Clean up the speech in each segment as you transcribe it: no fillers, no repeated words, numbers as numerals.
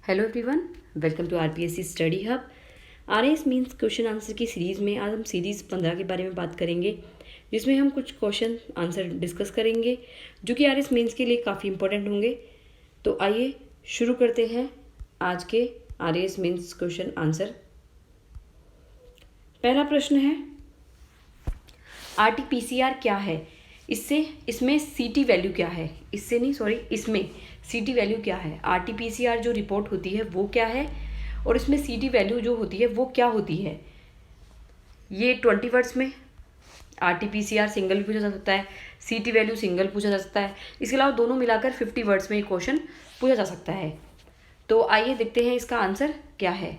Hello everyone, welcome to RPSC study hub. RS means question answer की series में आज हम सीरीज़ 15 के बारे में बात करेंगे, जिसमें हम कुछ क्वेश्चन आंसर डिस्कस करेंगे जो कि आरएस मींस के लिए काफ़ी इंपॉर्टेंट होंगे। तो आइए शुरू करते हैं आज के आरएस मींस क्वेश्चन आंसर। पहला प्रश्न है, आरटीपीसीआर क्या है? इसमें सीटी वैल्यू क्या है? इसमें सीटी वैल्यू क्या है? आरटीपीसीआर जो रिपोर्ट होती है वो क्या है, और इसमें सीटी वैल्यू जो होती है वो क्या होती है? ये 20 वर्ड्स में आरटीपीसीआर सिंगल भी पूछा जा सकता है, सीटी वैल्यू सिंगल पूछा जा सकता है। इसके अलावा दोनों मिलाकर 50 वर्ड्स में ये क्वेश्चन पूछा जा सकता है। तो आइए देखते हैं इसका आंसर क्या है।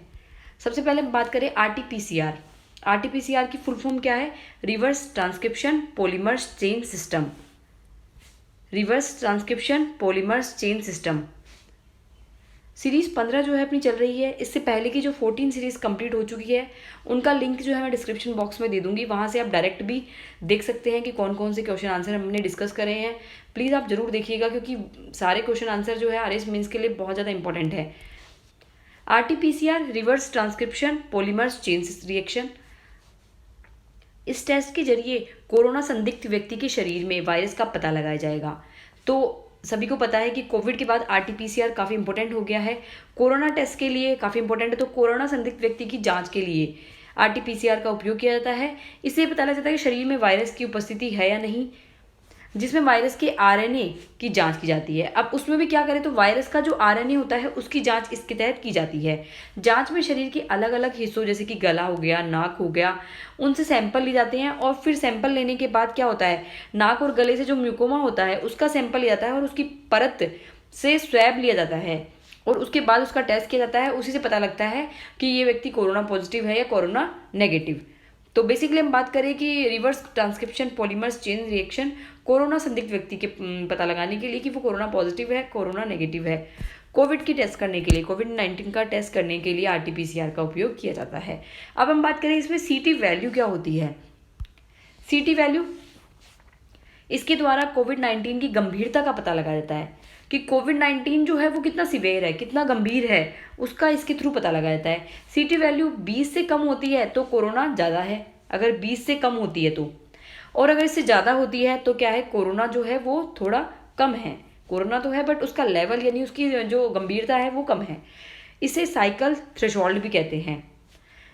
सबसे पहले बात करें आरटीपीसीआर। आरटीपीसीआर की फुल फॉर्म क्या है? Reverse transcription polymers chain system. Reverse transcription polymers chain system. Series 15 जो है अपनी चल रही है। इससे पहले की जो 14 सीरीज़ कंप्लीट हो चुकी है उनका लिंक जो है मैं डिस्क्रिप्शन बॉक्स में दे दूंगी, वहाँ से आप डायरेक्ट भी देख सकते हैं कि कौन कौन से क्वेश्चन आंसर हमने डिस्कस करे हैं। प्लीज़ आप ज़रूर देखिएगा, क्योंकि सारे क्वेश्चन आंसर जो है आरएस मींस के लिए बहुत ज़्यादा इंपॉर्टेंट है। RTPCR reverse transcription polymers chain reaction. इस टेस्ट के जरिए कोरोना संदिग्ध व्यक्ति के शरीर में वायरस का पता लगाया जाएगा। तो सभी को पता है कि कोविड के बाद आरटीपीसीआर काफ़ी इंपॉर्टेंट हो गया है, कोरोना टेस्ट के लिए काफ़ी इंपॉर्टेंट है। तो कोरोना संदिग्ध व्यक्ति की जांच के लिए आरटीपीसीआर का उपयोग किया जाता है। इससे पता लग जाता है कि शरीर में वायरस की उपस्थिति है या नहीं, जिसमें वायरस के आरएनए की जांच की जाती है। अब उसमें भी क्या करें, तो वायरस का जो आरएनए होता है उसकी जांच इसके तहत की जाती है। जांच में शरीर के अलग अलग हिस्सों जैसे कि गला हो गया, नाक हो गया, उनसे सैंपल लिए जाते हैं। और फिर सैंपल लेने के बाद क्या होता है, नाक और गले से जो म्यूकोमा होता है उसका सैंपल लिया जाता है और उसकी परत से स्वैब लिया जाता है और उसके बाद उसका टेस्ट किया जाता है। उसी से पता लगता है कि ये व्यक्ति कोरोना पॉजिटिव है या कोरोना नेगेटिव। तो बेसिकली हम बात करें कि reverse transcription polymers chain reaction corona संदिग्ध व्यक्ति के पता लगाने के लिए कि वो कोरोना पॉजिटिव है, कोरोना नेगेटिव है। कोविड की टेस्ट करने के लिए, कोविड-19 का टेस्ट करने के लिए आरटीपीसीआर का उपयोग किया जाता है। अब हम बात करें इसमें सीटी वैल्यू क्या होती है। सीटी वैल्यू, इसके द्वारा कोविड-19 की गंभीरता का पता लगाया जाता है कि कोविड-19 जो है वो कितना सिवियर है, कितना गंभीर है, उसका इसके थ्रू पता लगाया जाता है। सीटी वैल्यू 20 से कम होती है तो कोरोना ज़्यादा है, अगर 20 से कम होती है तो, और अगर इससे ज़्यादा होती है तो क्या है, कोरोना जो है वो थोड़ा कम है। कोरोना तो है बट उसका लेवल यानी उसकी जो गंभीरता है वो कम है। इसे साइकिल थ्रेशोल्ड भी कहते हैं।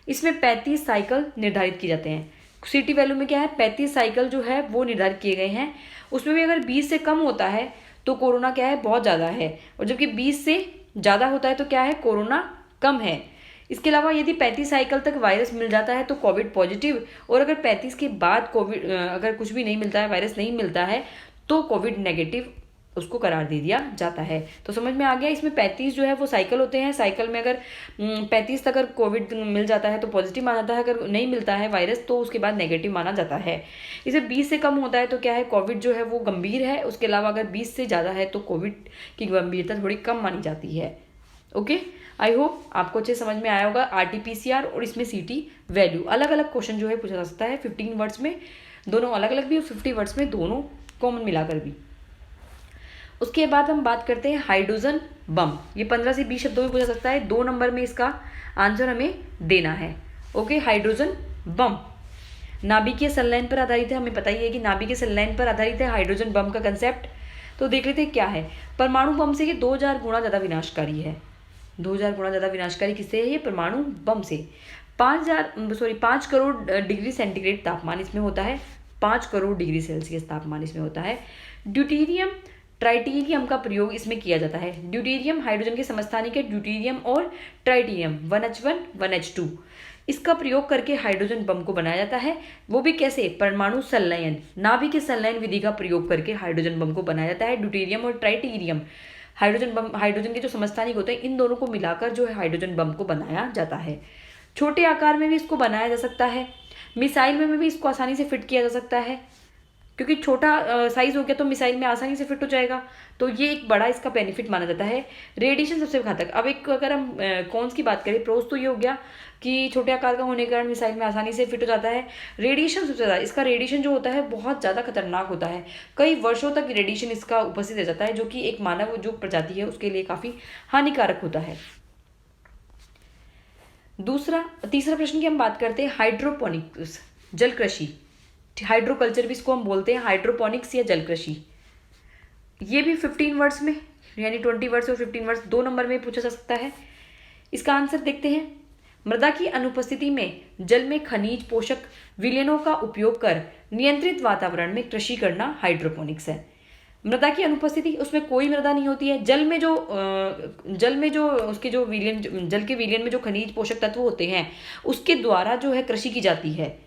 इसमें 35 साइकिल निर्धारित किए जाते हैं। सीटी वैल्यू में क्या है, 35 साइकिल जो है वो निर्धारित किए गए हैं। उसमें भी अगर 20 से कम होता है तो कोरोना क्या है, बहुत ज़्यादा है, और जबकि 20 से ज़्यादा होता है तो क्या है, कोरोना कम है। इसके अलावा यदि 35 साइकिल तक वायरस मिल जाता है तो कोविड पॉजिटिव, और अगर 35 के बाद कोविड अगर कुछ भी नहीं मिलता है, वायरस नहीं मिलता है, तो कोविड नेगेटिव उसको करार दे दिया जाता है। तो समझ में आ गया। इसमें 35 जो है वो साइकिल होते हैं। साइकिल में अगर 35 तक अगर कोविड मिल जाता है तो पॉजिटिव माना जाता है, अगर नहीं मिलता है वायरस तो उसके बाद नेगेटिव माना जाता है। इसे 20 से कम होता है तो क्या है, कोविड जो है वो गंभीर है। उसके अलावा अगर 20 से ज़्यादा है तो कोविड की गंभीरता थोड़ी कम मानी जाती है। ओके, आई होप आपको अच्छे समझ में आया होगा। आरटीपीसीआर और इसमें सीटी वैल्यू, अलग अलग क्वेश्चन जो है पूछा जा सकता है। 15 वर्ड्स में दोनों अलग अलग भी और 50 वर्ड्स में दोनों कॉमन मिलाकर भी। उसके बाद हम बात करते हैं हाइड्रोजन बम। ये 15 से 20 शब्दों में पूछा सकता है। 2 नंबर में इसका आंसर हमें देना है। ओके, हाइड्रोजन बम नाभिकीय संलयन पर आधारित है। हमें पता ही है कि नाभिकीय संलयन पर आधारित है हाइड्रोजन बम का कंसेप्ट। तो देख लेते हैं क्या है। परमाणु बम से ये 2000 गुना ज़्यादा विनाशकारी है। 2000 गुना ज़्यादा विनाशकारी किससे है? ये परमाणु बम से। 5 करोड़ डिग्री सेंटीग्रेड तापमान इसमें होता है। 5 करोड़ डिग्री सेल्सियस तापमान इसमें होता है। ड्यूटेरियम ट्राइटेरियम का प्रयोग इसमें किया जाता है। ड्यूटेरियम हाइड्रोजन के समस्थानिक है। ड्यूटेरियम और ट्राइटेरियम 1H1 1H2, इसका प्रयोग करके हाइड्रोजन बम को बनाया जाता है। वो भी कैसे? परमाणु संलयन, नाभिकीय संलयन विधि का प्रयोग करके हाइड्रोजन बम को बनाया जाता है। ड्यूटेरियम और ट्राइटेरियम हाइड्रोजन बम, हाइड्रोजन के जो समस्थानिक होते हैं, इन दोनों को मिलाकर जो है हाइड्रोजन बम को बनाया जाता है। छोटे आकार में भी इसको बनाया जा सकता है। मिसाइल में भी इसको आसानी से फिट किया जा सकता है, क्योंकि छोटा साइज हो गया तो मिसाइल में आसानी से फिट हो जाएगा। तो ये एक बड़ा इसका बेनिफिट माना जाता है। रेडिएशन सबसे घातक, अब एक अगर हम कॉन्स की बात करें, प्रोस तो ये हो गया कि छोटे आकार का होने के कारण मिसाइल में आसानी से फिट हो जाता है। रेडिएशन सबसे ज़्यादा, इसका रेडिएशन जो होता है बहुत ज़्यादा खतरनाक होता है। कई वर्षों तक रेडिएशन इसका उपस्थित रह जाता है, जो कि एक मानव जो प्रजाति है उसके लिए काफ़ी हानिकारक होता है। तीसरा प्रश्न की हम बात करते हैं हाइड्रोपोनिक्स, जल कृषि। हाइड्रोकल्चर भी इसको हम बोलते हैं, हाइड्रोपोनिक्स या जल कृषि। ये भी 15 वर्ड्स में, यानी 20 वर्ड्स और 15 वर्ड्स 2 नंबर में पूछा जा सकता है। इसका आंसर देखते हैं। मृदा की अनुपस्थिति में जल में खनिज पोषक विलयनों का उपयोग कर नियंत्रित वातावरण में कृषि करना हाइड्रोपोनिक्स है। मृदा की अनुपस्थिति, उसमें कोई मृदा नहीं होती है। जल में जो उसके जो विलयन, जल के विलयन में जो खनिज पोषक तत्व होते हैं उसके द्वारा जो है कृषि की जाती है।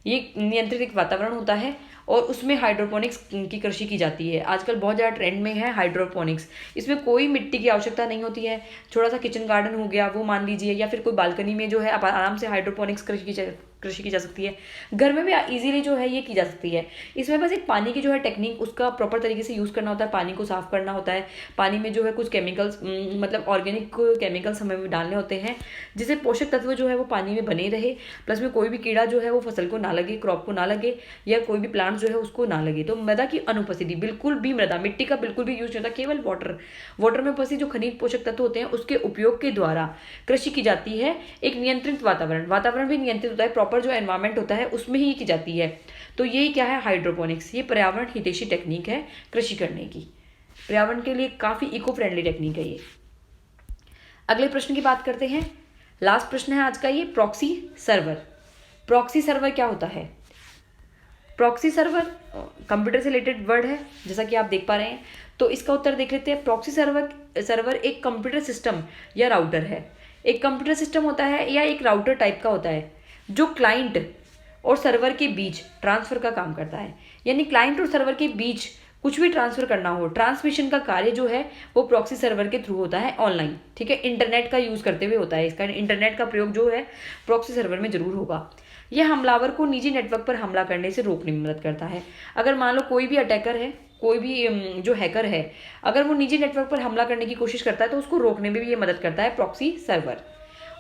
ये नियंत्रित एक वातावरण होता है और उसमें हाइड्रोपोनिक्स की कृषि की जाती है। आजकल बहुत ज़्यादा ट्रेंड में है हाइड्रोपोनिक्स। इसमें कोई मिट्टी की आवश्यकता नहीं होती है। थोड़ा सा किचन गार्डन हो गया वो मान लीजिए, या फिर कोई बालकनी में जो है आप आराम से हाइड्रोपोनिक्स कृषि की जा सकती है। घर में भी इजीली जो है ये की जा सकती है। इसमें बस एक पानी की जो है टेक्निक, उसका प्रॉपर तरीके से यूज़ करना होता है, पानी को साफ करना होता है। पानी में जो है कुछ केमिकल्स, मतलब ऑर्गेनिक केमिकल्स हमें डालने होते हैं जिससे पोषक तत्व जो है वो पानी में बने रहे, प्लस में कोई भी कीड़ा जो है वो फसल को ना लगे, क्रॉप को ना लगे, या कोई भी प्लांट जो है उसको ना लगे। तो मृदा की अनुपस्थिति, बिल्कुल भी मृदा, मिट्टी का बिल्कुल भी यूज नहीं होता, केवल वाटर में उपस्थित जो खनिज पोषक तत्व होते हैं उसके उपयोग के द्वारा कृषि की जाती है। एक नियंत्रित वातावरण भी नियंत्रित होता है, प्रॉपर जो एनवायरमेंट होता है उसमें ही की जाती है। तो यही क्या है, हाइड्रोपोनिक्स। ये पर्यावरण हितैषी टेक्निक है कृषि करने की, पर्यावरण के लिए काफी इको फ्रेंडली टेक्निक है ये। अगले प्रश्न की बात करते हैं। लास्ट प्रश्न है आज का ये, प्रॉक्सी सर्वर। प्रॉक्सी सर्वर क्या होता है? प्रॉक्सी सर्वर कंप्यूटर से रिलेटेड वर्ड है, जैसा कि आप देख पा रहे हैं। तो इसका उत्तर देख लेते हैं। प्रॉक्सी सर्वर एक कंप्यूटर सिस्टम या राउटर है। एक कंप्यूटर सिस्टम होता है या एक राउटर टाइप का होता है जो क्लाइंट और सर्वर के बीच ट्रांसफर का काम करता है। यानी क्लाइंट और सर्वर के बीच कुछ भी ट्रांसफर करना हो, ट्रांसमिशन का कार्य जो है वो प्रॉक्सी सर्वर के थ्रू होता है, ऑनलाइन। ठीक है, इंटरनेट का यूज करते हुए होता है। इसका इंटरनेट का प्रयोग जो है प्रॉक्सी सर्वर में जरूर होगा। यह हमलावर को निजी नेटवर्क पर हमला करने से रोकने में मदद करता है। अगर मान लो कोई भी अटैकर है, कोई भी जो हैकर है, अगर वो निजी नेटवर्क पर हमला करने की कोशिश करता है तो उसको रोकने में भी ये मदद करता है प्रॉक्सी सर्वर।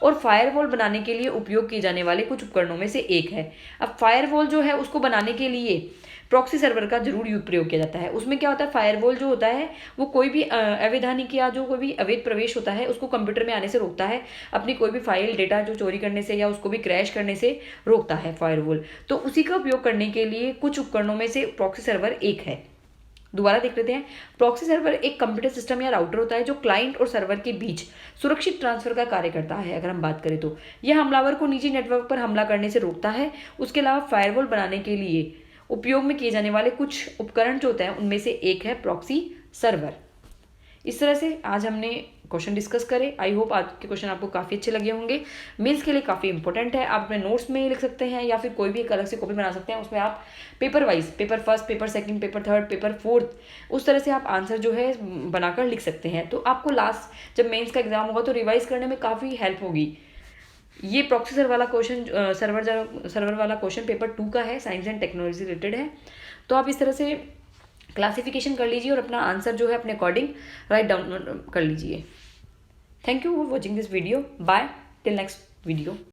और फायरवॉल बनाने के लिए उपयोग किए जाने वाले कुछ उपकरणों में से एक है। अब फायरवॉल जो है उसको बनाने के लिए प्रॉक्सी सर्वर का जरूर प्रयोग किया जाता है। उसमें क्या होता है, फायरवॉल जो होता है वो कोई भी अवैधानिक या जो कोई भी अवैध प्रवेश होता है उसको कंप्यूटर में आने से रोकता है, अपनी कोई भी फाइल डेटा जो चोरी करने से या उसको भी क्रैश करने से रोकता है फायरवॉल। तो उसी का उपयोग करने के लिए कुछ उपकरणों में से प्रॉक्सी सर्वर एक है। दोबारा देख लेते हैं। प्रॉक्सी सर्वर एक कंप्यूटर सिस्टम या राउटर होता है जो क्लाइंट और सर्वर के बीच सुरक्षित ट्रांसफर का कार्य करता है। अगर हम बात करें तो यह हमलावर को निजी नेटवर्क पर हमला करने से रोकता है। उसके अलावा फायरवॉल बनाने के लिए उपयोग में किए जाने वाले कुछ उपकरण जो होते हैं उनमें से एक है प्रॉक्सी सर्वर। इस तरह से आज हमने क्वेश्चन डिस्कस करे। आई होप आज के क्वेश्चन आपको काफ़ी अच्छे लगे होंगे। मेंस के लिए काफ़ी इंपॉर्टेंट है। आप अपने नोट्स में लिख सकते हैं या फिर कोई भी एक अलग से कॉपी बना सकते हैं। उसमें आप paper wise, paper first, paper second, paper third, paper fourth, उस तरह से आप आंसर जो है बनाकर लिख सकते हैं। तो आपको लास्ट जब मेंस का एग्जाम होगा तो रिवाइज करने में काफ़ी हेल्प होगी। ये प्रॉक्सी सर्वर वाला क्वेश्चन, सर्वर वाला क्वेश्चन पेपर 2 का है, साइंस एंड टेक्नोलॉजी रिलेटेड है। तो आप इस तरह से क्लासिफिकेशन कर लीजिए और अपना आंसर जो है अपने अकॉर्डिंग राइट डाउन कर लीजिए। Thank you for watching this video. Bye till next video.